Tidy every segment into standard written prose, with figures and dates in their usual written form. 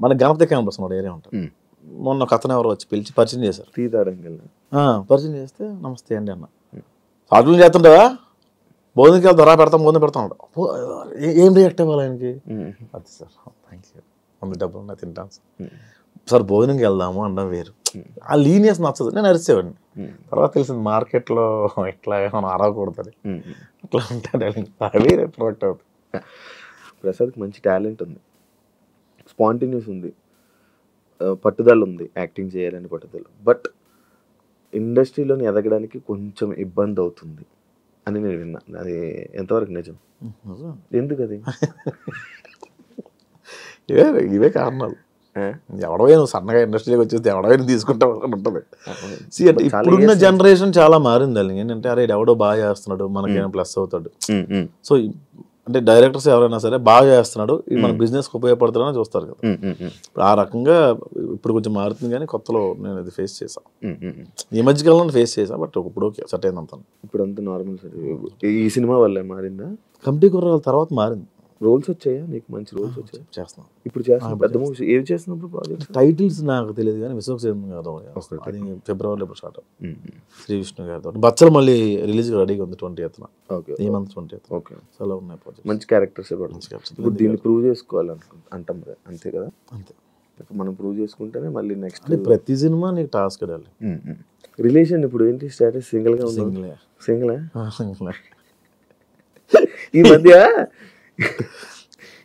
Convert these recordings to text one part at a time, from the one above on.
మన గణపతి క్యాంపస్ మన ఏరియా ఉంటుంది. మొన్న ఒక అతను ఎవరో వచ్చి పిలిచి పరిచయం చేశారు. పరిచయం చేస్తే నమస్తే అండి అన్న. షార్ట్లు చేస్తుంటావా, భోజనంకి వెళ్తారా, భోజనం పెడతాడు. ఏం రియాక్ట్ అవ్వాలి ఆయనకి? అది సార్ థ్యాంక్ యూ, అంత డబ్బులు ఉన్నా తింటాను సార్, భోజనంకి వెళ్దాము అనడం వేరు. ఆ లీనియస్ నచ్చదు. నేను అరిచేవాడిని. తర్వాత తెలిసింది మార్కెట్లో ఇట్లా మనం అరవకూడదని. అట్లా ఉంటాడు. అవి ప్రొడక్ట్ అవుతుంది. ప్రసాద్కి మంచి టాలెంట్ ఉంది, స్పాంటేనియస్ ఉంది, పట్టుదల ఉంది, యాక్టింగ్ చేయాలని పట్టుదల. బట్ ఇండస్ట్రీలోని ఎదగడానికి కొంచెం ఇబ్బంది అవుతుంది అని నేను విన్నా. అది ఎంతవరకు నిజం? ఎందుకు అది? ఇవే కారణాలు. ఎవడవే నువ్వు సన్నగా ఇండస్ట్రీకి వచ్చేసి ఎవడవైనా తీసుకుంటావు అని ఉంటుంది. ఇప్పుడున్న జనరేషన్ చాలా మారింది. అది ఏంటంటే అరే ఎవడో బాగా చేస్తున్నాడు మనకేమైనా ప్లస్ అవుతాడు. సో అంటే డైరెక్టర్స్ ఎవరైనా సరే బాగా చేస్తున్నాడు, ఇది మన బిజినెస్కి ఉపయోగపడుతుందని చూస్తారు కదా. ఇప్పుడు ఆ రకంగా ఇప్పుడు కొంచెం మారుతుంది. కానీ కొత్తలో నేను అది ఫేస్ చేశాను, ఈ మధ్యకాలంలో ఫేస్ చేశాను. బట్ ఇప్పుడు ఓకే, సెట్ అయింది అంతా. ఇప్పుడు అంతా నార్మల్ సార్. ఈ సినిమా వల్ల మారిందా? కమిటీ కుర్రాల తర్వాత మారింది. రోల్స్ వచ్చాయా నీకు? మంచి రోల్స్ వచ్చాయి? చేస్తున్నాను ఇప్పుడు. చేస్తున్నాను పెద్ద మూవీస్. ఏవి చేస్తున్నప్పుడు ప్రాజెక్ట్? టైటిల్స్ నాకు తెలియదు కానీ విశ్వక్సేన్ గారు అది ఫిబ్రవరిలో ఇప్పుడు స్టార్ట్. శ్రీ విష్ణు గారితో బచ్చలు మళ్ళీ రిలీజ్ రెడీగా ఉంది 20th. ఈ మంత్ 20th. ఓకే, చాలా ఉన్నాయి ప్రాజెక్ట్. మంచి క్యారెక్టర్స్. ఇప్పుడు దీన్ని ప్రూవ్ చేసుకోవాలంటాం కదా, అంతే కదా? అంతే. మనం ప్రూవ్ చేసుకుంటేనే మళ్ళీ నెక్స్ట్. ప్రతి సినిమా నీకు టాస్క్ అడాలి. రిలేషన్ ఇప్పుడు ఏంటి స్టేటస్? సింగిల్గా ఉంది? సింగిల్.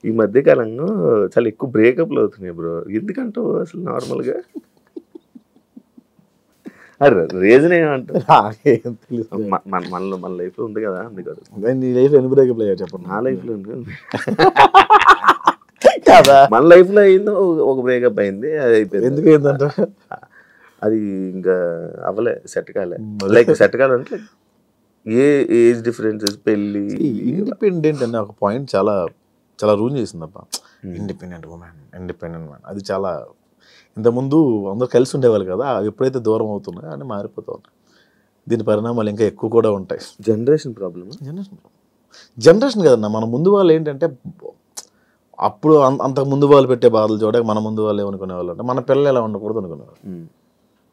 ఈ మధ్య కాలంలో చాలా ఎక్కువ బ్రేకప్లు అవుతున్నాయి బ్రో. ఎందుకంటావు అసలు? నార్మల్గా అరే రీజన్ ఏమంటారు? మన లైఫ్లో ఉంది కదా, అందుకని. నీ లైఫ్ ఎన్ని బ్రేకప్లు అయ్యా చెప్పండి. నా లైఫ్లో ఉంది మన లైఫ్లో అయిందో ఒక బ్రేకప్ అయింది, అది అయిపోయింది. ఎందుకు అయిందంట? అది ఇంకా అవ్వలే, సెట్ కాలే. లైక్ సెట్ కాలంటే ఏ ఏజ్ డిఫరెన్సెస్, పెళ్ళి. ఇండిపెండెంట్ అనే ఒక పాయింట్ చాలా చాలా రూల్ చేసిందబ్బా. ఇండిపెండెంట్ ఉమెన్, ఇండిపెండెంట్ మ్యాన్, అది చాలా. ఇంతకుముందు అందరూ కలిసి ఉండేవాళ్ళు కదా, ఎప్పుడైతే దూరం అవుతున్నాయో అని మారిపోతూ ఉంటాయి. దీని పరిణామాలు ఇంకా ఎక్కువ కూడా ఉంటాయి. Generation problem. జనరేషన్ కదన్నా, మన ముందు వాళ్ళు ఏంటంటే అప్పుడు అంతకు ముందు వాళ్ళు పెట్టే బాధలు చూడక మన ముందు వాళ్ళు ఏమనుకునే వాళ్ళు అంటే మన పిల్లలు ఎలా ఉండకూడదు అనుకునేవాళ్ళు.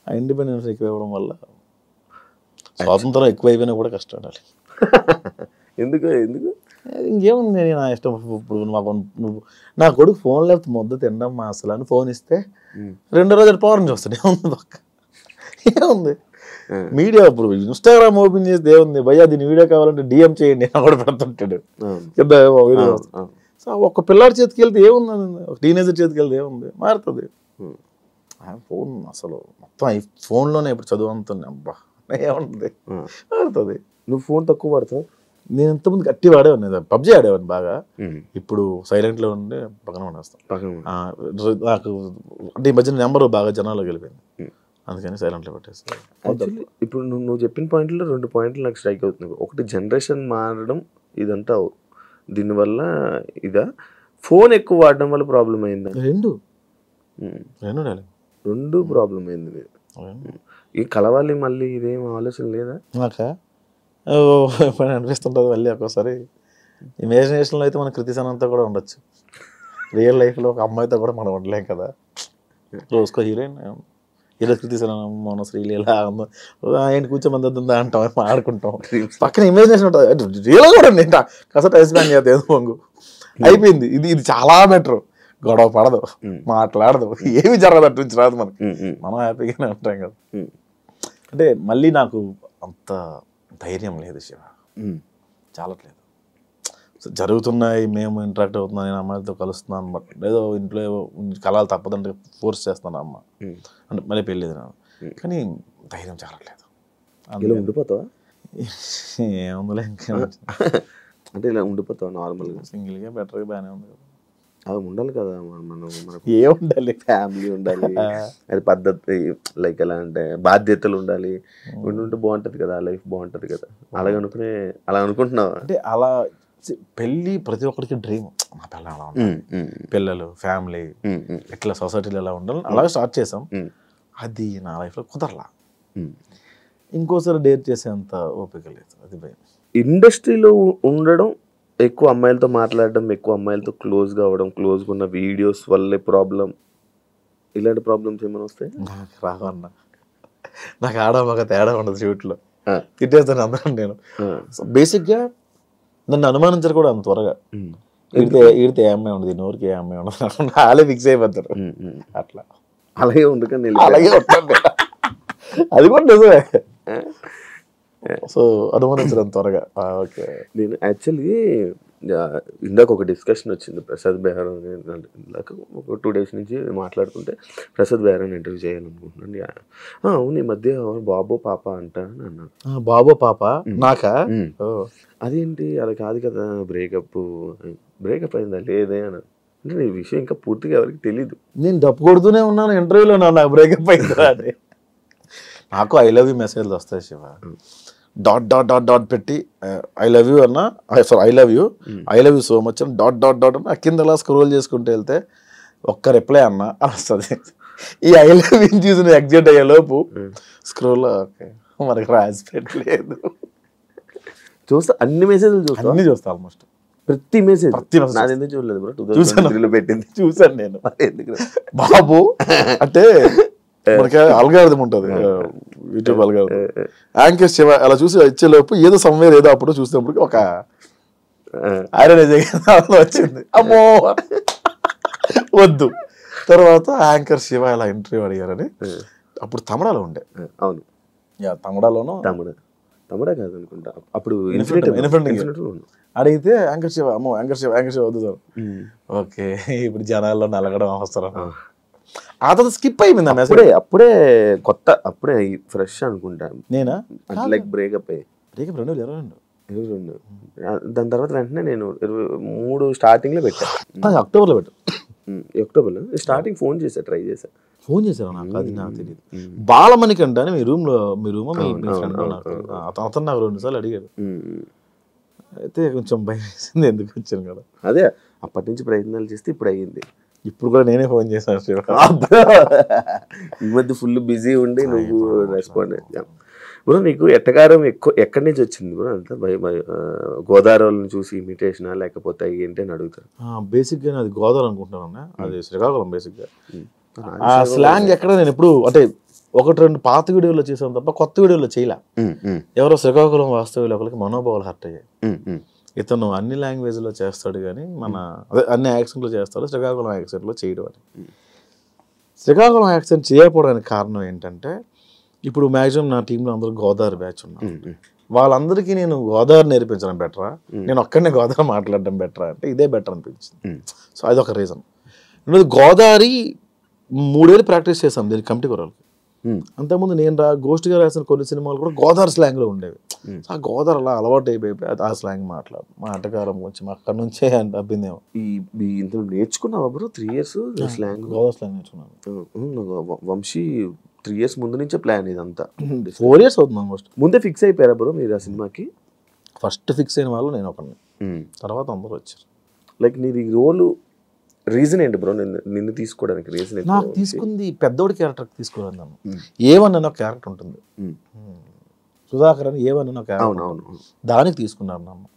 ఆ ఇండిపెండెన్స్ ఎక్కువ ఇవ్వడం వల్ల స్వాతంత్రం ఎక్కువ అయిపోయినా కూడా కష్టపడాలి. ఎందుకు ఇంకేముంది, నా ఇష్టం. ఇప్పుడు నువ్వు నా కొడుకు ఫోన్ లేకపోతే ముద్ద తినడం అసలు అని ఫోన్ ఇస్తే 2 రోజులు పవర్ చూస్తాడు. ఏముంది పక్క, ఏముంది మీడియా. ఇప్పుడు ఇన్స్టాగ్రామ్ ఓపెన్ చేస్తే ఏముంది భయ్యా, దీని వీడియో కావాలంటే డిఎం చేయండి అని కూడా పెడుతుంటాడు. సో ఒక పిల్లాడి చేతికి వెళ్తే ఏముంది, ఒక టీనేజర్ చేతికి వెళ్తే ఏముంది, మారుతుంది. ఫోన్ అసలు మొత్తం ఈ ఫోన్లోనే ఇప్పుడు చదువు అంతుంది. అబ్బా ఏముంటుంది, మారుతుంది. నువ్వు ఫోన్ తక్కువ వాడతావు? నేను ఇంతకుముందు గట్టి వాడేవాడిని, పబ్జీ ఆడేవాడిని బాగా. ఇప్పుడు సైలెంట్లో ఉండి పక్కన పడేస్తాను. నాకు అంటే ఈ మధ్యన నెంబర్ బాగా జనాల్లోకి వెళ్ళిపోయింది, అందుకని సైలెంట్లో పెట్టేస్తాను. యాక్చువల్లీ ఇప్పుడు నువ్వు చెప్పిన పాయింట్లో 2 పాయింట్లు నాకు స్ట్రైక్ అవుతుంది. ఒకటి జనరేషన్ మారడం, ఇదంతా దీనివల్ల ఇదా, ఫోన్ ఎక్కువ వాడడం వల్ల ప్రాబ్లం అయిందా? రెండు ప్రాబ్లం అయింది. ఈ కలవాలి మళ్ళీ, ఇదేం ఆలోచన లేదా? నాకా అనిపిస్తుంటుంది మళ్ళీ ఒక్కోసారి. ఇమాజినేషన్లో అయితే మన కృతిసనంతా కూడా ఉండొచ్చు, రియల్ లైఫ్లో ఒక అమ్మాయితో కూడా మనం ఉండలేం కదా. రోజుకో హీరోయిన్, ఈరోజు కృతిసనం, మన శ్రీలీల ఆయన కూర్చోమంది అంటాం, ఆడుకుంటాం. పక్కన ఇమాజినేషన్ ఉంటుంది, రియల్గా కూడా ఉంది. కాస్త టైం స్పెండ్ చేద్దాం పొంగు అయిపోయింది. ఇది చాలా బెటర్. గొడవ పడదు, మాట్లాడదు, ఏమి జరగదు, అటు నుంచి రాదు మనకి, మనం హ్యాపీగానే ఉంటాం కదా. అంటే మళ్ళీ నాకు అంత ధైర్యం లేదు శివ, చాలట్లేదు. జరుగుతున్నాయి, మేము ఇంటరాక్ట్ అవుతున్నాం, నేను అమ్మాయిలతో కలుస్తున్నాను, బట్ ఏదో ఇంట్లో కలాలు తప్పదంటే ఫోర్స్ చేస్తున్నాను అమ్మ అంటే మళ్ళీ పెళ్ళేది నాకు, కానీ ధైర్యం చాలట్లేదు. ఉండిపోతావా? ఏముందిలే ఇంకా అంటే ఇలా ఉండిపోతావా నార్మల్గా? సింగిల్గా బెటర్గా బాగానే ఉంది కదా. అవి ఉండాలి కదా, ఏముండాలి, ఫ్యామిలీ ఉండాలి, అది పద్ధతి, లైక్ ఎలా అంటే బాధ్యతలు ఉండాలి, ఉంటే బాగుంటుంది కదా, లైఫ్ బాగుంటుంది కదా. అలా అనుకుంటున్నావా? అంటే అలా పెళ్ళి ప్రతి ఒక్కరికి డ్రీమ్. మా పిల్లలు అలా ఉండాలి, పిల్లలు, ఫ్యామిలీ, ఇట్లా సొసైటీలో ఎలా ఉండాలి, అలాగే స్టార్ట్ చేసాం. అది నా లైఫ్లో కుదరలా. ఇంకోసారి డేర్ చేసేంత ఓపిక లేదు, అది భయం. ఇండస్ట్రీలో ఉండడం ఎక్కువ అమ్మాయిలతో మాట్లాడడం, ఎక్కువ అమ్మాయిలతో క్లోజ్గా అవ్వడం, క్లోజ్గా ఉన్న వీడియోస్ వల్లే ప్రాబ్లం, ఇలాంటి ప్రాబ్లమ్స్ ఏమైనా వస్తాయి? నాకు రావన్నా, నాకు ఆడ మగ తేడా ఉండదు షూట్లో, తిట్టేస్తాను అందరం నేను. సో బేసిక్గా నన్ను అనుమానించరు కూడా అంత త్వరగా. ఈడితే ఏ అమ్మాయి ఉండదు, నోరికి ఏ అమ్మాయి ఉండదు, వాళ్ళే ఫిక్స్ అయిపోతారు అట్లా. అలాగే ఉండకండి, అలాగే ఉంటాను అది కూడా నిజమే. సో అనుమానించడం త్వరగా. ఓకే. నేను యాక్చువల్లీ ఇందాక ఒక డిస్కషన్ వచ్చింది ప్రసాద్ బెహ్రా, ఇందాక ఒక 2 days నుంచి మాట్లాడుకుంటే ప్రసాద్ బెహ్రాని ఇంటర్వ్యూ చేయాలనుకుంటున్నాను. అవును, ఈ మధ్య బాబో పాప అంట అని అన్నారు. బాబో పాప నాకా? అదేంటి అలా కాదు కదా, బ్రేకప్ అయిందా లేదే అని. అంటే ఈ విషయం ఇంకా పూర్తిగా ఎవరికి తెలీదు. నేను డప్పు కొడుతూనే ఉన్నాను ఇంటర్వ్యూలో, నాకు బ్రేకప్ అయిందా అని. నాకు ఐ లవ్ యూ మెసేజ్లు వస్తాయి Shiva, dot dot dot dot పెట్టి ఐ లవ్ యూ అన్న, sorry I love you so much అని డాట్ డాట్ డాట్ అన్న కింద అలా స్క్రోల్ చేసుకుంటూ వెళ్తే ఒక్క రిప్లై అన్న అని వస్తుంది. ఈ ఐ లవ్ యూ చూసిన ఎగ్జిట్ అయ్యే లోపు స్క్రోల్ ఓకే మనకి రాసి పెట్టలేదు. చూస్తా, అన్ని మెసేజ్లు చూస్తా, అన్ని చూస్తా, ఆల్మోస్ట్ ప్రతి మెసేజ్. నాది ఎందుకు చూడలేదు బ్రో, 2023లో పెట్టింది చూసాను నేను. బాబు అంటే మనకి అల్గారిథం ఉంటుంది, యూట్యూబ్ అల్గారిథం, యాంకర్ శివ అలా చూసి వచ్చేలోపు ఏదో సమ్వేర్ ఏదో అప్పుడు చూసినప్పుడు ఒక ఐరన్ వచ్చింది, అమ్మో వద్దు. తర్వాత యాంకర్ శివ ఇలా ఇంటర్వ్యూ అడిగారని, అప్పుడు తమిళలో ఉండే. అవును, తమిళలోనూ తమిళ కాదు అనుకుంటా అప్పుడు, అడిగితే యాంకర్ శివ, అమ్మో యాంకర్ శివ వద్దు సార్. ఓకే, ఇప్పుడు జనాల్లో నలగడం అవసరం. ఆ తర్వాత స్కిప్ అయిపోయింది ఆ మెసేజ్. అప్పుడే కొత్త, అప్పుడే ఫ్రెష్ అనుకుంటా నేనా, లైక్ బ్రేకప్ 2022. దాని తర్వాత వెంటనే నేను 23 స్టార్టింగ్లో పెట్టాను, అక్టోబర్లో పెట్టాను. అక్టోబర్లో స్టార్టింగ్ ఫోన్ చేశా, ట్రై చేశా. ఫోన్ చేశారు నాకు, అది నాకు తెలియదు. బాలమణికంట అని మీ రూమ్ అతను నాకు 2 సార్లు అడిగాడు. అయితే కొంచెం భయం వేసింది, ఎందుకు వచ్చాను కదా. అదే అప్పటి నుంచి ప్రయత్నాలు చేస్తే ఇప్పుడు అయ్యింది. ఇప్పుడు కూడా నేనే ఫోన్ చేశాను శివ. ఈ మధ్య ఫుల్ బిజీ ఉండి నువ్వు రెస్పాండ్ బ్రో. నీకు ఎట్టకారం ఎక్కడి నుంచి వచ్చింది బ్రో? అంతా గోదావరిని చూసి ఇమిటేషనా లేకపోతే ఏంటి అని అడుగుతారు. బేసిక్గా అది గోదావరి అనుకుంటున్నాను, అది శ్రీకాకుళం. బేసిక్గా ఆ స్లాంగ్ ఎక్కడ నేను ఎప్పుడు అంటే 1-2 పాత వీడియోలో చేసాను తప్ప కొత్త వీడియోలో చేయలే. ఎవరో శ్రీకాకుళం వాస్తవ్యులు ఒకరికి మనోభావాలు హర్ట్ అయ్యాయి. ఇతను అన్ని లాంగ్వేజ్లో చేస్తాడు కానీ అదే అన్ని యాక్సెంట్లో చేస్తాడు, శ్రీకాకుళం యాక్సెంట్లో చేయడం అని. శ్రీకాకుళం యాక్సెంట్ చేయకపోవడానికి కారణం ఏంటంటే, ఇప్పుడు మ్యాక్సిమం నా టీంలో అందరూ గోదావరి బ్యాచ్ ఉన్నారు. వాళ్ళందరికీ నేను గోదావరి నేర్పించడం బెటరా, నేను ఒక్కడనే గోదావరి మాట్లాడడం బెటరా అంటే ఇదే బెటర్ అనిపించింది. సో అదొక రీజన్. రెండోది గోదావరి 3 ఏళ్ళు ప్రాక్టీస్ చేశాం దీనికి కమిటీ కొరాలకి. అంతకుముందు నేను గోష్ఠిగా రాసిన కొన్ని సినిమాలు కూడా గోదావరి స్లాంగ్లో ఉండేవి. ఆ గోదావరి అలా అలవాటు అయిపోయి ఆ స్లాంగ్ మా అటకారం కొంచెం అక్కడ నుంచే అబ్బిందేమో. ఇందులో నేర్చుకున్నావా bro 3 years slang? Godavari slang నేర్చుకున్నాను. వంశీ 3 years ముందు నుంచే ప్లాన్ ఇదంతా. 4 years అవుతుంది ఆల్మోస్ట్. ముందే ఫిక్స్ అయిపోయారా బ్రో మీరు ఆ సినిమాకి? ఫస్ట్ ఫిక్స్ అయిన వాళ్ళు నేను ఒకరిని, తర్వాత అందరూ వచ్చారు. లైక్ నీది రోలు రీజన్ ఏంటి బ్రో నిన్ను తీసుకోవడానికి? రీజన్ నాకు తీసుకుంది పెద్దోడి క్యారెక్టర్ తీసుకోవాలి. నన్ను ఏవన్ అన్న క్యారెక్టర్ ఉంటుంది, సుధాకర్ అని ఏవన్ అన్న క్యారెక్టర్, దానికి తీసుకున్నారు నన్ను.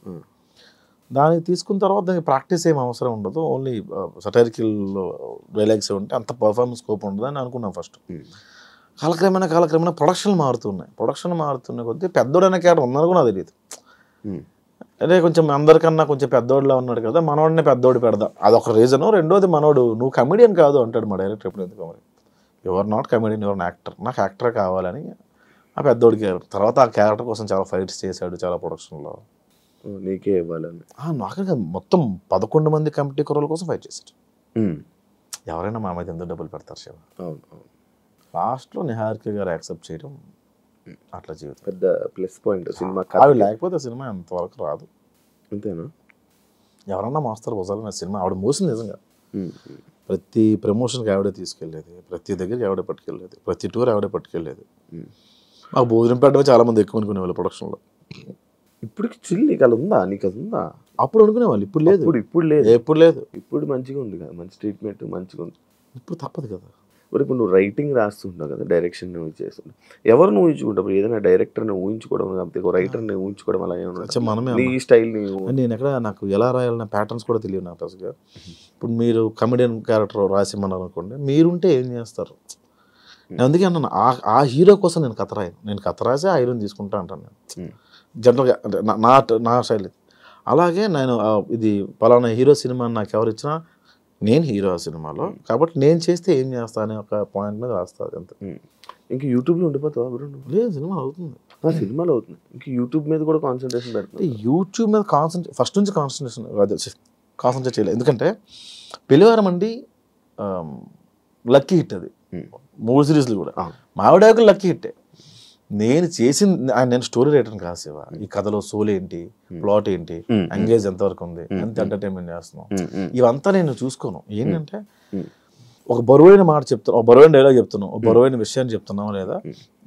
దానికి తీసుకున్న తర్వాత దానికి ప్రాక్టీస్ ఏం అవసరం ఉండదు, ఓన్లీ సటైరికల్ డైలాగ్స్ ఉంటే అంత పర్ఫార్మెన్స్ స్కోప్ ఉండదు అని అనుకున్నాం ఫస్ట్. కాలక్రమేణా ప్రొడక్షన్ మారుతున్న కొద్దీ పెద్దోడైన క్యారెక్టర్ ఉందని కూడా నాకు తెలియదు. అదే కొంచెం అందరికన్నా కొంచెం పెద్దోడిలా ఉన్నాడు కదా, మనోడిని పెద్దోడు పెడదాం, అదొక రీజను. రెండోది మనోడు నువ్వు కమెడియన్ కాదు అంటాడు మా డైరెక్టర్ ఎప్పుడు. ఎందుకు మరి your not comedian, your actor, నాకు యాక్టర్ కావాలని ఆ పెద్దోడి క్యారెక్టర్. తర్వాత ఆ క్యారెక్టర్ కోసం చాలా ఫైట్స్ చేశాడు, చాలా ప్రొడక్షన్లో. నీకే ఇవ్వాలని నాకు మొత్తం 11 మంది కమిటీ కుర్రల కోసం ఫైట్ చేశాడు. ఎవరైనా మా మీద ఎంత డబ్బులు పెడతారు శివ. లాస్ట్లో నిహారిక గారు యాక్సెప్ట్ చేయడం అట్లా జీవితం పెద్ద ప్లస్ పాయింట్ సినిమా. ఆవిడ లేకపోతే సినిమా అంతవరకు రాదు. అంతేనా? ఎవరన్నా మోస్తారు భుజాలు సినిమా. ఆవిడ మోసింది నిజంగా. ప్రతి ప్రమోషన్కి ఆవిడే తీసుకెళ్ళేది, ప్రతి దగ్గరికి ఆవిడే పట్టుకెళ్ళేది, ప్రతి టూర్ ఆవిడే పట్టుకెళ్ళేది. మాకు భోజనం పెట్టడమే చాలా మంది ఎక్కువ అనుకునేవాళ్ళు ప్రొడక్షన్లో. ఇప్పుడు చిల్ నీకు అది ఉందా? నీకు అది ఉందా? అప్పుడు అనుకునేవాళ్ళు, ఇప్పుడు లేదు. ఇప్పుడు లేదు, ఎప్పుడు లేదు. ఇప్పుడు మంచిగా ఉంది కదా, మంచి ట్రీట్మెంట్ మంచిగా ఉంది. ఇప్పుడు తప్పదు కదా. మరి ఇప్పుడు నువ్వు రైటింగ్ రాస్తుంటావు కదా, డైరెక్షన్ నువ్వు చేస్తుంటావు, ఎవరు ఊహించుకుంటావు? ఏదైనా డైరెక్టర్ని ఊహించుకోవడం కాకపోతే ఒక రైటర్ని ఊహించుకోవడం అలా ఏమన్నా మనమే నీ స్టైల్ నేను ఎక్కడ నాకు ఎలా రాయాలన్న ప్యాటర్న్స్ కూడా తెలియదు నాకు అసలు. ఇప్పుడు మీరు కమెడియన్ క్యారెక్టర్ రాసిమన్నారు అనుకోండి, మీరుంటే ఏం చేస్తారు? నేను అందుకే అన్నాను ఆ హీరో కోసం నేను కథ రాయను, నేను కథ రాసి ఆ హీరోని తీసుకుంటా అంటాను నేను జనరల్గా, అంటే నా శైలి. అలాగే నేను ఇది పలానా హీరో సినిమా నాకు ఎవరు ఇచ్చినా నేను హీరో ఆ సినిమాలో, కాబట్టి నేను చేస్తే ఏం చేస్తా అనే ఒక పాయింట్ మీద రాస్తుంది అంతే. ఇంకా యూట్యూబ్లో ఉండిపోతావా? లేదు, సినిమా అవుతుంది, సినిమాలో అవుతుంది. ఇంకా యూట్యూబ్ మీద కూడా కాన్సన్ట్రేషన్ పెడుతుంది. యూట్యూబ్ మీద ఫస్ట్ నుంచి కాన్సన్ట్రేట్ చేయలేదు. ఎందుకంటే పెళ్లివారం అండి లక్కీ హిట్, అది 3 సిరీస్లు కూడా. మావిడాకులు లక్కీ హిట్టే. నేను స్టోరీ రైటర్ని కాదు శివ. ఈ కథలో సోల్ ఏంటి, ప్లాట్ ఏంటి, ఎంగేజ్ ఎంతవరకు ఉంది, ఎంత ఎంటర్టైన్మెంట్ చేస్తున్నాం, ఇవంతా నేను చూసుకోను. ఏంటంటే ఒక బరువైన మాట చెప్తున్నాం, ఒక బరువైన డైలాగ్ చెప్తున్నాం, ఒక బరువైన విషయాన్ని చెప్తున్నాం, లేదా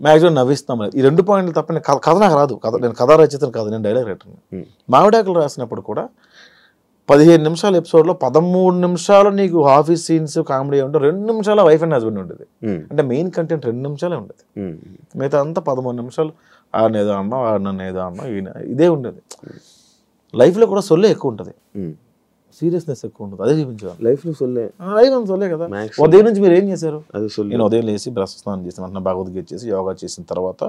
మ్యాక్సిమం నవ్విస్తాం లేదా, ఈ 2 పాయింట్లు తప్ప కథ నాకు రాదు. నేను కథ రచయితను కాదు, నేను డైలాగ్ రైటర్ని. మావిడాకులు రాసినప్పుడు కూడా 15 నిమిషాల ఎపిసోడ్లో 13 నిమిషాలు నీకు ఆఫీస్ సీన్స్ కామెడీ ఉంటే 2 నిమిషాల వైఫ్ అండ్ హస్బెండ్ ఉండేది. అంటే మెయిన్ కంటెంట్ 2 నిమిషాలే ఉండేది, మిగతా అంతా 13 నిమిషాలు ఆడనేదో అన్నా, నన్ను ఏదో అన్నా, ఇదే ఉండేది. లైఫ్లో కూడా సొల్లే ఎక్కువ ఉంటుంది, సీరియస్నెస్ ఎక్కువ ఉంటుంది, అదే చూపించాలి. లైఫ్లో సొల్లే, లైఫ్ అంత సొల్లే కదా. ఉదయం నుంచి మీరు ఏం చేశారు? నేను ఉదయం లేచి బ్రష్ స్నానం చేసి వెంటనే భగవద్గీత చేసి యోగా చేసిన తర్వాత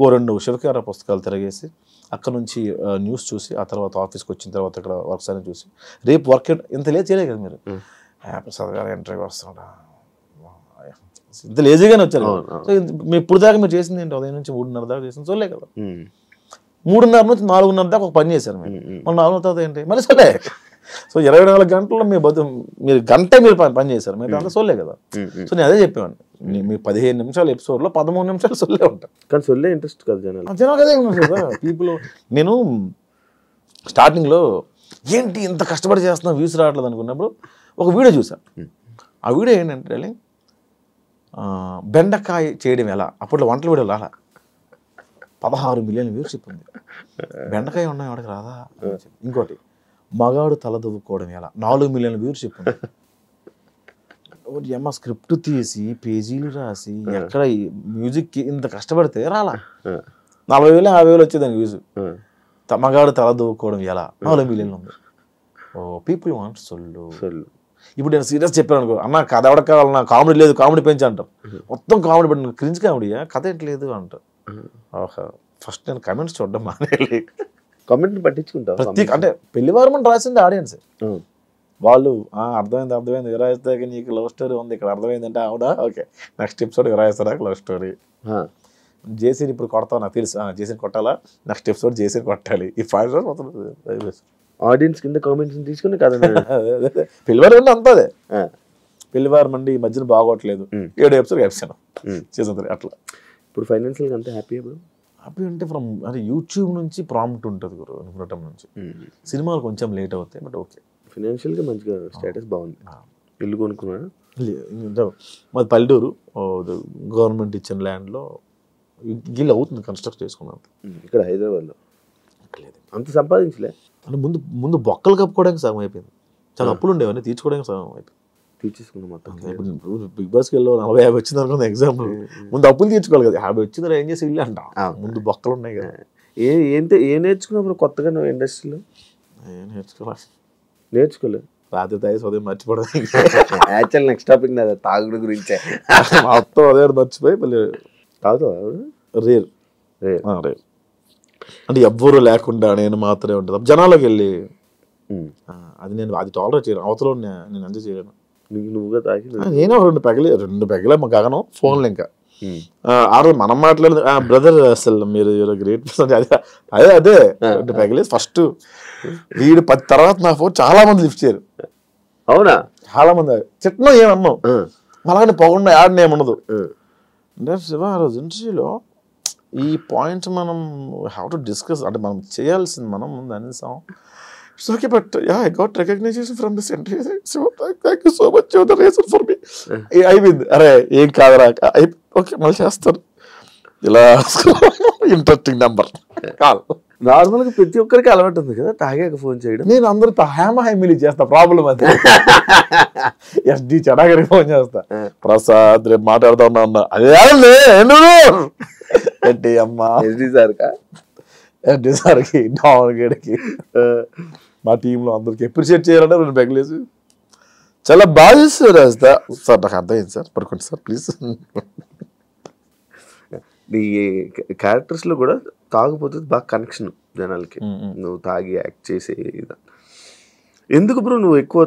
2 శివకార పుస్తకాలు తిరగేసి అక్కడ నుంచి న్యూస్ చూసి, ఆ తర్వాత ఆఫీస్కి వచ్చిన తర్వాత ఇక్కడ వర్క్స్ అని చూసి, రేపు వర్క్ ఇంత లేట్ చేయలేదు కదా మీరు. ప్రసాద్ గారు ఇంటర్వ్యూ వస్తున్నాడా, ఇంత లేజీగానే వచ్చారు. సో ఇప్పుడు దాకా మీరు చేసింది ఏంటి? ఉదయం నుంచి 3:30 దాకా చేసింది సొల్లే కదా. 3:30 నుంచి 4:30 దాకా ఒక పని చేశారు మీరు, మళ్ళీ 4 తర్వాత ఏంటి మళ్ళీ సొల్లే. సో 24 గంటల్లో మీరు గంట మీరు పని చేశారు, మీరు అంతా సొల్లే కదా. సో నేను అదే చెప్పేవాడిని, మీ 15 నిమిషాల ఎపిసోడ్లో 13 నిమిషాలు సొల్లే ఉంటాయి. కానీ సొల్లే ఇంట్రెస్ట్ కదా జనాలు అదే ఉన్నారు కదా పీపుల్. నేను స్టార్టింగ్లో ఏంటి ఇంత కష్టపడి చేస్తున్నా వ్యూస్ రావట్లేదు అనుకున్నప్పుడు ఒక వీడియో చూసాను. ఆ వీడియో ఏంటంటే బెండకాయ చేయడం ఎలా, అప్పట్లో వంటల వీడియో రాలా, 16 మిలియన్ వ్యూషిప్ ఉంది. బెండకాయ ఉన్నాయి వాడికి రాదా. ఇంకోటి మగాడు తల దువ్వుకోవడం ఎలా, 4 మిలియన్ వ్యూషిప్ ఉంది. అమ్మ స్క్రిప్ట్ తీసి పేజీలు రాసి ఎక్కడ మ్యూజిక్ ఇంత కష్టపడితే రాలా, 40,000 50,000 వచ్చేదానికి వ్యూస్. మగాడు తల దువ్వుకోవడం ఎలా 4 మిలియన్లు ఉంది. ఓ పీపుల్ వాంట్ సొల్లు. ఇప్పుడు నేను సీరియస్ చెప్పాను అనుకో, అన్న కథ ఎవడ కావాలన్నా, కామెడీ లేదు కామెడీ పెంచి అంటారు, మొత్తం కామెడీ పెట్టిన క్రింజ్ కామెడీయా, కథ ఏంటలేదు అంటారు. ఫస్ట్ నేను కమెంట్స్ చూడడం మానేయాలి, కామెంట్ పట్టించుకుంటా. అంటే పెళ్లివారం అని రాసింది ఆడియన్స్, వాళ్ళు అర్థమైంది విరాయిస్తే నీకు లవ్ స్టోరీ ఉంది ఇక్కడ అర్థమైందంటే అవునా ఓకే నెక్స్ట్ ఎపిసోడ్ విరాయిస్తారా లవ్ స్టోరీ. జేసీని ఇప్పుడు కొడతావు నాకు తెలుసు, జేసీని కొట్టాలా, నెక్స్ట్ ఎపిసోడ్ జేసీని కొట్టాలి, ఈ 5 రోజులు మొత్తం ఆడియన్స్ కింద కామెంట్స్ తీసుకుని కదా. పెళ్లివారం అంతా అదే, పెళ్లివారం అండి ఈ మధ్యన బాగోట్లేదు 7 ఎపిసోడ్ వేసాను చేసిన అట్లా. ఇప్పుడు ఫైనాన్షియల్గా అంతా హ్యాపీ అంటే అంటే యూట్యూబ్ నుంచి ప్రాంప్ట్ ఉంటుంది గురు నిపుణటం నుంచి, సినిమాలు కొంచెం లేట్ అవుతాయి బట్ ఓకే. ఫైనాన్షియల్గా మంచిగా స్టేటస్ బాగుంది. ఇల్లు కొనుక్కున్నాడు మాది పల్లెటూరు, గవర్నమెంట్ ఇచ్చిన ల్యాండ్లో గిల్లు అవుతుంది కన్స్ట్రక్ట్ చేసుకున్నాను. ఇక్కడ హైదరాబాద్లో అంత సంపాదించలే, అంటే ముందు బొక్కలు కప్పుకోవడానికి సగం అయిపోయింది, చాలా అప్పులు ఉండేవన్నీ తీర్చుకోవడానికి సగం అయిపోయింది. తీర్చేసుకున్నాం మొత్తం. ఇప్పుడు బిగ్ బాస్కి వెళ్ళి 40-50 వచ్చింది అనుకుంది ఎగ్జాంపుల్, ముందు అప్పులు తీర్చుకోవాలి కదా, 50 వచ్చిందా ఏం చేసి ఇల్లు అంట, ముందు బొక్కలు ఉన్నాయి కదా. ఏం నేర్చుకున్నప్పుడు కొత్తగా నువ్వు ఇండస్ట్రీలో? ఏం నేర్చుకోవాలి, నేర్చుకోలేదు. రాత్రి తాగి ఉదయం మర్చిపోవడం. యాక్చువల్ నెక్స్ట్ టాపిక్ నాది తాగుడు గురించే, మొత్తం అదే మర్చిపోయి మళ్ళీ తాగుతావా? రేర్ అంటే ఎవ్వరూ లేకుండా నేను మాత్రమే ఉంటుంది జనాలకు వెళ్ళి, అది నేను అది టాలరేట్ చేయను, అవతల నేను ఎంజాయ్ చేయలేను. నువ్వుగా తాగి నేను 2 పెగలే మా గగనం ఫోన్లు ఇంకా ఆ రోజు మనం మాట్లాడదు బ్రదర్ అసలు మీరు గ్రేట్ పర్సన్, అదే 2 పెగలే ఫస్ట్ వీడు 10 తర్వాత నా ఫోన్ చాలా మంది లిఫ్ట్ చేయరు. అవునా? చాలా మంది చెట్నో ఏమన్నావు మళ్ళీ పొగండా యాడ్ని ఏమన్నదు. అంటే శివ ఆ రోజు ఇంటర్వ్యూలో ఈ పాయింట్స్ మనం హ్యావ్ టు డిస్కస్, అంటే మనం చేయాల్సింది మనం ముందు అనేసాం. It's okay but I got recognition from this interview, so thank you so much your the reason for me. అయిపోయింది, అరే ఏం కాదరా ఓకే మళ్ళీ చేస్తాను ఇలా ఇంట్రెస్టింగ్ నెంబర్ కాల్. నార్మల్గా ప్రతి ఒక్కరికి అలవాటు ఉంది కదా తాగాక ఫోన్ చేయడం. నేను అందరితో హ్యామిలీ చేస్తా, ప్రాబ్లం అది. ఎస్డి చడాగరికి ఫోన్ చేస్తా, ప్రసాద్ రేపు మాట్లాడుతా ఉన్నా అదే ఏంటి అమ్మా ఎస్డి సార్కా ఎస్డి సార్కి డాన్ గడికి మా టీంలో అందరికి అప్రిషియేట్ చేయాలంటే 2 పెగలేసి చాలా బాగా చేస్తారు రాస్తా. సార్ నాకు అర్థమైంది సార్, పడుకోండి సార్ ప్లీజ్. ఈ క్యారెక్టర్స్లో కూడా తాగుపోతుంది బాగా కనెక్షన్ జనాలకి, నువ్వు తాగి యాక్ట్ చేసే ఎందుకు బ్రో నువ్వు ఎక్కువ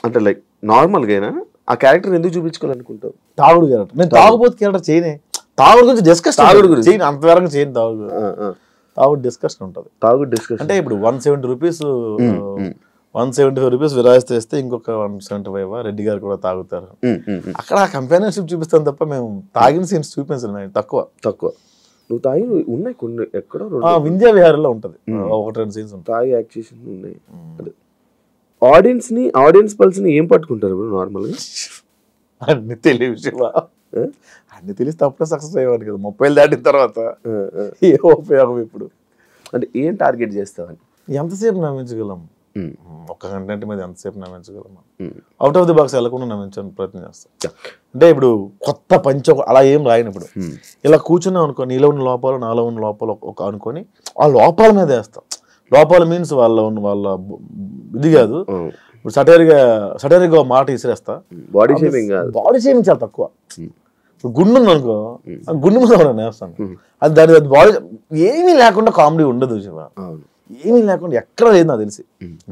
అంటే లైక్ నార్మల్గా ఆ క్యారెక్టర్ ఎందుకు చూపించుకోవాలనుకుంటావు? తాగుడు క్యారెక్టర్ నేను తాగుబోతు క్యారెక్టర్ చేయనే, తాగుడు గురించి డిస్కస్, తాగుడు గురించి చేయను అంతవరకు చేయను. తాగుడు డిస్కషన్ ఉంటుంది. తాగుడు డిస్కషన్ అంటే ఇప్పుడు 170 రూపీస్ 175 రూపీస్ విరాయిస్తే ఇస్తే ఇంకొక 175 రెడ్డి గారు కూడా తాగుతారు. అక్కడ కంపానియన్షిప్ చూపిస్తాను తప్ప మేము తాగిన సీన్స్ చూపించాను తక్కువ. నువ్వు తాగి ఉన్నాయి కొన్ని ఎక్కడో వింధ్యా విహారంలో ఉంటుంది 1-2 సీన్స్ ఉంటాయి తాగి యాక్ట్ చేసి ఉన్నాయి. ఆడియన్స్ పల్స్ ని ఏం పట్టుకుంటారు ఇప్పుడు నార్మల్గా? అన్ని తెలియదు, అన్ని తెలిసి తప్పుడే సక్సెస్ అయ్యేవాడు కదా 30 దాటిన తర్వాత. ఏ ఉపయోగం ఇప్పుడు? అంటే ఏం టార్గెట్ చేస్తావని? ఎంతసేపు నమ్మించగలం? ఒక్క కంటెంట్ మీద ఎంతసేపు నమ్మించగలం? అవుట్ ఆఫ్ ది బాక్స్ వెళ్ళకుండా నమ్మించడానికి ప్రయత్నం చేస్తాం. అంటే ఇప్పుడు కొత్త పంచ అలా ఏం రాయను. ఇప్పుడు ఇలా కూర్చున్నాం అనుకో, నీలో ఉన్న లోపాలు నాలో ఉన్న లోపాలు ఒక అనుకొని ఆ లోపాల మీద వేస్తాం. లోపాలు మీన్స్ వాళ్ళ ఇది కాదు, ఇప్పుడు సటైర్గా మాట ఇసిరేస్తా. బాడీ షేమింగ్ చాలా తక్కువ. ఇప్పుడు గుండు ఉంది అనుకో, గుండు మీద నేస్తాను. అది దాని బాడీ ఏమీ లేకుండా కామెడీ ఉండదు శివ, ఏమీ లేకుండా ఎక్కడ లేదు నాకు తెలిసి.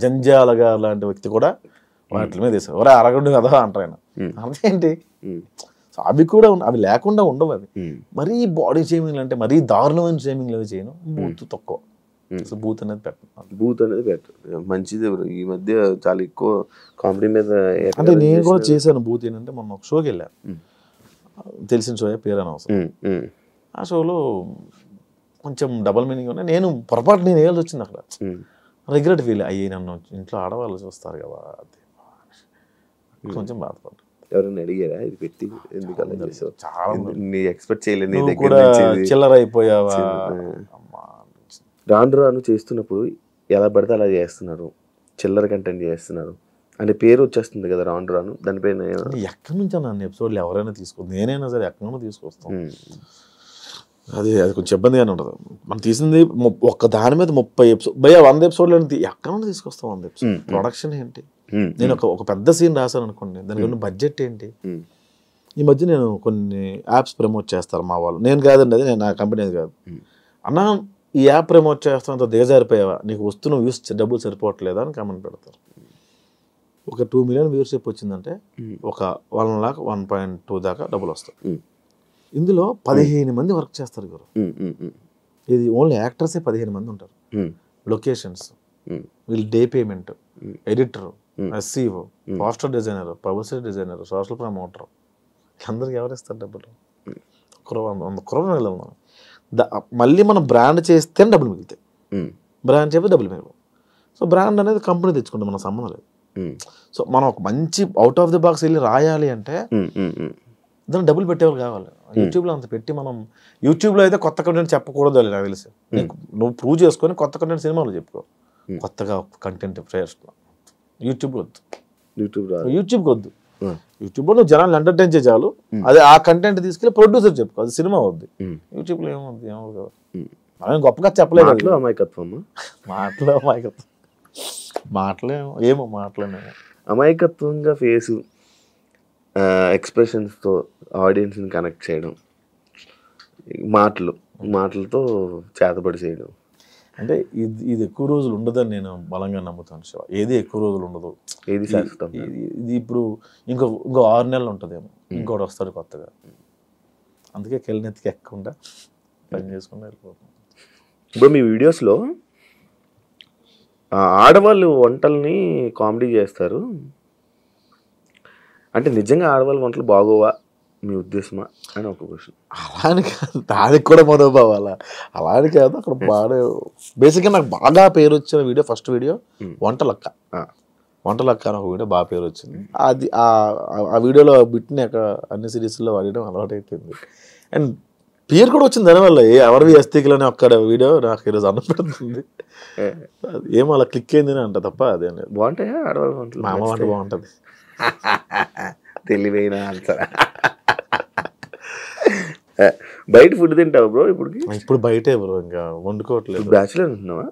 జంజాలగా లాంటి వ్యక్తి కూడా వాటి మీద వేసారు, ఒరే అరగండు కదా అంటారు ఆయన. అదేంటి అవి కూడా అవి లేకుండా ఉండవు. అవి మరీ బాడీ షేమింగ్ అంటే మరీ దారుణమైన షేమింగ్ అవి చేయను. బూత్ తక్కువ, బూత్ అనేది పెట్టను. మంచిది. ఈ మధ్య చాలా ఎక్కువ కామెడీ మీద అంటే నేను కూడా చేశాను బూత్. ఏంటంటే మొన్న ఒక షోకి వెళ్ళాను, తెలిసిన షో పేరు అనవసరం. ఆ షోలో కొంచెం డబల్ మీనింగ్ ఉన్నాయి. నేను పొరపాటు నేను వేయాల్సి వచ్చింది అక్కడ. రిగ్రెట్ ఫీల్ అయ్యి నన్ను ఇంట్లో ఆడవాళ్ళు చూస్తారు కదా, అది కొంచెం బాధపడ్డా. ఎవరైనా అడిగారా ఇది పెట్టి ఎందుకలా చాలా ఎక్స్పెక్ట్ చేయలేదు, చిల్లర అయిపోయావా? రాను చేస్తున్నప్పుడు ఎలా పడితే అలా చేస్తున్నారు, చిల్లర కంటెంట్ చేస్తున్నారు అంటే పేరు వచ్చేస్తుంది కదా రాను. దానిపైన ఎక్కడి నుంచి నన్ను ఎపిసోడ్లు ఎవరైనా తీసుకో, నేనైనా సరే ఎక్కడైనా తీసుకొస్తాం. అది కొంచెం ఇబ్బందిగానే ఉంటుంది. మనం తీసింది ఒక్క దాని మీద 30 ఎపిసోడ్ 100 ఎపిసోడ్లు ఎక్కడైనా తీసుకొస్తాం. 100 ఎపిసోడ్ ప్రొడక్షన్ ఏంటి? నేను ఒక పెద్ద సీన్ రాశాను అనుకోండి, దానికి ఉన్న బడ్జెట్ ఏంటి? ఈ మధ్య నేను కొన్ని యాప్స్ ప్రమోట్ చేస్తారు మా వాళ్ళు, నేను కాదండి, అది నేను నా కంపెనీ కాదు. అన్నా ఈ యాప్ ప్రమోట్ చేస్తానంత దిగజారిపోయావా, నీకు వస్తున్న వ్యూస్ డబ్బులు సరిపోవట్లేదా అని కామెంట్ పెడతారు. ఒక 2 మిలియన్ వ్యూవర్షిప్ వచ్చిందంటే ఒక 1 lakh 1.2 దాకా డబ్బులు వస్తాయి. ఇందులో 15 మంది వర్క్ చేస్తారు గురు. ఇది ఓన్లీ యాక్టర్సే 15 మంది ఉంటారు. లొకేషన్స్, వీళ్ళు day payment, editor, SCO, poster designer, publicity designer, social promoter, అందరికి ఎవరిస్తారు డబ్బులు? 100 crore వెళ్ళాలి మనం. మళ్ళీ మనం బ్రాండ్ చేస్తేనే డబ్బులు మిగులుతాయి, బ్రాండ్ చేస్తే డబ్బులు మిగలవు. సో బ్రాండ్ అనేది కంపెనీ తెచ్చుకుంటే మన సంబంధం లేదు. సో మనం ఒక మంచి అవుట్ ఆఫ్ ది బాక్స్ వెళ్ళి రాయాలి అంటే దాన్ని డబ్బులు పెట్టేవాళ్ళు కావాలి. యూట్యూబ్లో అంత పెట్టి మనం యూట్యూబ్లో అయితే కొత్త కంటెంట్ చెప్పకూడదు అని నాకు తెలిసి. నువ్వు ప్రూవ్ చేసుకొని కొత్త కంటెంట్ సినిమాలో చెప్పుకో, కొత్తగా కంటెంట్ ఫ్రెష్. యూట్యూబ్లో వద్దు, యూట్యూబ్కి వద్దు. యూట్యూబ్లో నువ్వు జనాలు ఎంటర్టైన్ చేయాలి, అదే ఆ కంటెంట్ తీసుకెళ్ళి ప్రొడ్యూసర్ చెప్పుకో, అది సినిమా వద్దు. యూట్యూబ్లో ఏమవుద్ది కదా, మనం గొప్పగా చెప్పలేదు. అమాయకత్వంగా ఫేసు ఎక్స్ప్రెషన్స్తో ఆడియన్స్ని కనెక్ట్ చేయడం, మాటలతో చేతబడి చేయడం. అంటే ఇది ఎక్కువ రోజులు ఉండదని నేను బలంగా నమ్ముతాను శివ. ఏది ఎక్కువ రోజులు ఉండదు, ఏది శాశ్వతం. ఇది ఇప్పుడు ఇంకో 6 నెలలు ఉంటుందేమో, ఇంకోటి వస్తాడు కొత్తగా. అందుకే కెళ్ళనెత్తికి ఎక్కకుండా పని చేసుకుంటూ వెళ్ళిపోతాం. ఇప్పుడు మీ వీడియోస్లో ఆడవాళ్ళు వంటల్ని కామెడీ చేస్తారు అంటే నిజంగా ఆడవాళ్ళ వంటలు బాగోవా మీ ఉద్దేశమా అని ఒక క్వశ్చన్. అలా అని కాదు, దానికి కూడా మనోభావాలా, అలా అని కాదు. అక్కడ బాగా బేసిక్గా నాకు బాగా పేరు వచ్చిన వీడియో, ఫస్ట్ వీడియో వంటలక్క అని ఒక వీడియో బాగా పేరు వచ్చింది. అది ఆ వీడియోలో బిట్ని అక్కడ అన్ని సిరీస్లో వాడడం అలవాటు అయిపోయింది. అండ్ పేరు కూడా వచ్చింది దానివల్ల ఎవరివి ఎస్తీకులు అని ఒక్కడ వీడియో నాకు ఈరోజు అన్నం పెడుతుంది. ఏమో అలా క్లిక్ అయిందని అంట తప్ప అదేం లేదు. బాగుంటాయా ఆడవాళ్ళ వంటలు? మా అమ్మ వంట బాగుంటుంది. తెలివైన ఆన్సర్. బయట ఫుడ్ తింటావు బ్రో ఇప్పటికి? ఇప్పుడు బయటే బ్రో, ఇంకా వండుకోవట్లేదు. బ్యాచులర్ ఉంటున్నావా?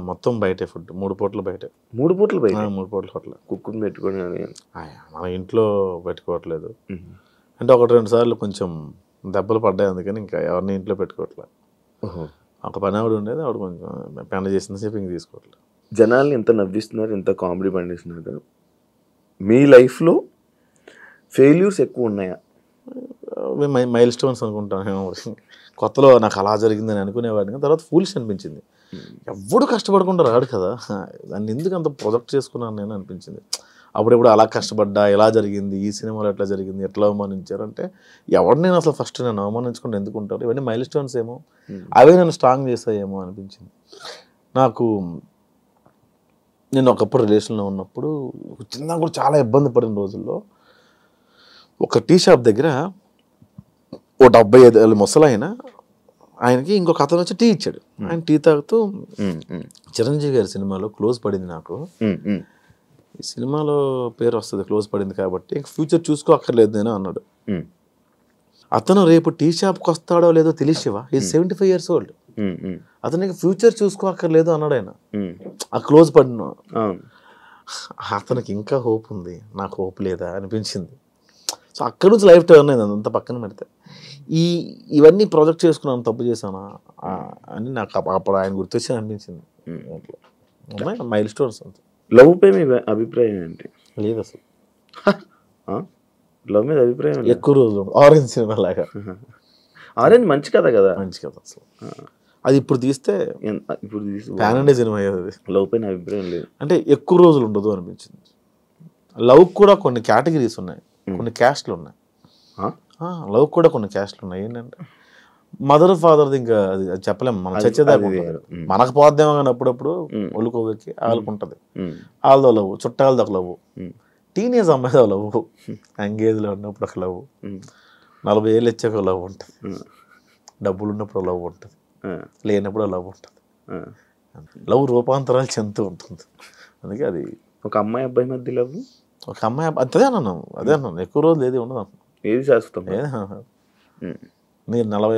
మొత్తం బయటే ఫుడ్, 3 పూటలు బయటే. 3 పూటలు బయట? 3 పూటల హోటల్. కుక్కుని పెట్టుకొని మన ఇంట్లో పెట్టుకోవట్లేదు. అంటే 1-2 సార్లు కొంచెం దెబ్బలు పడ్డాయి, అందుకని ఇంకా ఎవరిని ఇంట్లో పెట్టుకోవట్లేదు. ఒక పని ఆవిడ ఉండేది, ఆవిడ కొంచెం పెండ చేసిన సేపు ఇంక తీసుకోవట్లేదు. జనాల్ని ఎంత నవ్విస్తున్నారు, ఎంత కామెడీ పండిస్తున్నారు. మీ లైఫ్లో ఫెయిల్యూర్స్ ఎక్కువ ఉన్నాయా? మైల్ స్టోన్స్ అనుకుంటాను. కొత్తలో నాకు అలా జరిగిందని అనుకునేవాడిని, తర్వాత ఫూలిష్ అనిపించింది. ఎవడు కష్టపడకుండా రాడు కదా, దాన్ని ఎందుకు అంత ప్రొజెక్ట్ చేసుకున్నాను నేను అనిపించింది. అప్పుడెప్పుడు అలా కష్టపడ్డా, ఎలా జరిగింది, ఈ సినిమాలో ఎట్లా జరిగింది, ఎట్లా అవమానించారంటే ఎవరిని నేను అసలు ఫస్ట్ నేను అవమానించుకుంటే ఎందుకు ఉంటారు, ఇవన్నీ మైల్ స్టోన్స్ ఏమో, అవే నేను స్ట్రాంగ్ చేస్తాయేమో అనిపించింది నాకు. నేను ఒకప్పుడు రిలేషన్లో ఉన్నప్పుడు చిన్న కూడా చాలా ఇబ్బంది పడిన రోజుల్లో ఒక టీ షాప్ దగ్గర ఓ 75 ఏళ్ళ ముసలాయన, ఆయనకి ఇంకొక అతను వచ్చి టీ ఇచ్చాడు. ఆయన టీ తాగుతూ, చిరంజీవి గారి సినిమాలో క్లోజ్ పడింది నాకు, ఈ సినిమాలో పేరు వస్తుంది క్లోజ్ పడింది కాబట్టి ఫ్యూచర్ చూసుకో అక్కర్లేదు నేను అన్నాడు. అతను రేపు టీ షాప్కి వస్తాడో లేదో తెలిసివా, ఈ 75 years old, అతనికి ఫ్యూచర్ చూసుకో అక్కర్లేదు అన్నాడు ఆయన. ఆ క్లోజ్ పడిన అతనికి ఇంకా హోప్ ఉంది, నాకు హోప్ లేదా అనిపించింది. సో అక్కడి నుంచి లైఫ్ టర్న్ అయింది. అంత పక్కన పెడితే ఇవన్నీ ప్రాజెక్ట్ చేసుకున్నాను, తప్పు చేశానా అని నాకు అప్పుడు ఆయన గుర్తొచ్చి అనిపించింది. మైల్ స్టోన్స్ అంత. లవ్ పై మీ అభిప్రాయం ఏంటి? లేదు అసలు లవ్ మీద అభిప్రాయం ఎక్కువ రోజులు. ఆరెంజ్ సినిమా లాగా. ఆరెంజ్ మంచి కథ కదా, మంచి కథ అసలు. అది ఇప్పుడు తీస్తే ప్యాన్ ఇండియా సినిమా అయ్యేది. లవ్ పైన అభిప్రాయం లేదు అంటే ఎక్కువ రోజులు ఉండదు అనిపించింది. లవ్ కూడా కొన్ని కేటగిరీస్ ఉన్నాయి, కొన్ని క్యాస్ట్లు ఉన్నాయి. లవ్ కూడా కొన్ని క్యాస్ట్లు ఉన్నాయి. ఏంటంటే మదర్ ఫాదర్ది ఇంకా అది చెప్పలేము, మనం చచ్చేదాకా మనకు పోద్దేమో కానీ అప్పుడప్పుడు ఒళ్ళుకోవెక్కి వాళ్ళకు ఉంటుంది. వాళ్ళతో లవ్, చుట్టాలతో ఒక లవ్, టీనేజ్ అమ్మాయితో లవ్, ఎంగేజ్లో ఉన్నప్పుడు ఒక లవ్, 40 ఏళ్ళు ఇచ్చాక ఒక లవ్ ఉంటుంది, డబ్బులు ఉన్నప్పుడు లవ్ ఉంటుంది, లేనప్పుడు లవ్ ఉంటుంది. లవ్ రూపాంతరాలు చెందుతూ ఉంటుంది. అందుకే అది ఒక అమ్మాయి అబ్బాయి మధ్య లవ్, ఒక అమ్మాయి అదే అన్నాను ఎక్కువ రోజులు ఏది ఉండదు. ఏది శాశ్వతం? మీరు 40